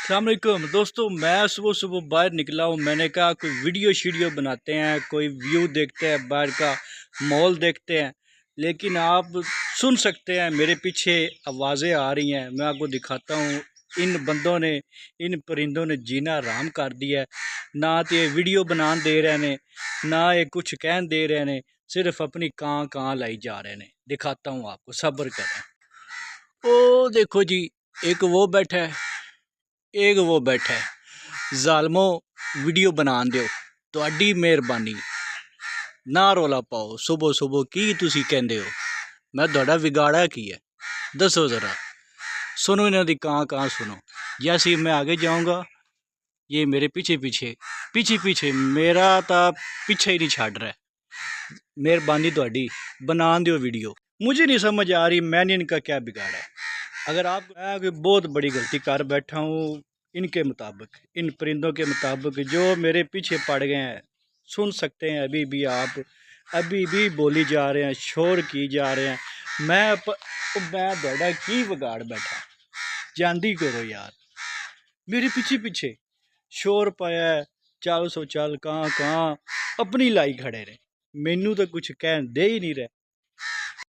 अस्सलामुअलैकुम दोस्तों, मैं सुबह सुबह बाहर निकला हूँ। मैंने कहा कोई वीडियो शीडियो बनाते हैं, कोई व्यू देखते हैं, बाहर का माहौल देखते हैं। लेकिन आप सुन सकते हैं मेरे पीछे आवाज़ें आ रही हैं। मैं आपको दिखाता हूँ। इन बंदों ने, इन परिंदों ने जीना हराम कर दिया है। ना तो ये वीडियो बना दे रहे ने, ना ये कुछ कह दे रहे ने, सिर्फ अपनी कां लाई जा रहे ने। दिखाता हूँ आपको, सब्र करें। ओ देखो जी, एक वो बैठा है, एक वो बैठा है। जालमो वीडियो बना दो, तुहाडी मेहरबानी। ना रोला पाओ, सुबह सुबह की तुसी कहंदे हो। मैं तुहाडा बिगाड़ा की है, दसो ज़रा। सुनो इन्हां दी कां सुनो। जैसे मैं आगे जाऊंगा, ये मेरे पीछे पीछे पीछे पीछे मेरा तो पीछे ही नहीं छाड़ रहा है। मेहरबानी तुहाडी, बना दो वीडियो। मुझे नहीं समझ आ रही मैंने इनका क्या बिगाड़ा है। अगर आप मैं कोई बहुत बड़ी गलती कर बैठा हूँ, इनके मुताबिक, इन परिंदों के मुताबिक जो मेरे पीछे पड़ गए हैं। सुन सकते हैं अभी भी आप, अभी भी बोली जा रहे हैं, शोर की जा रहे हैं। मैं बड़ा की बिगाड़ बैठा, जानदी करो यार। मेरे पीछे पीछे शोर पाया है, 400 चल कहाँ अपनी लाई खड़े रहे। मैनू तो कुछ कह दे ही नहीं रहे।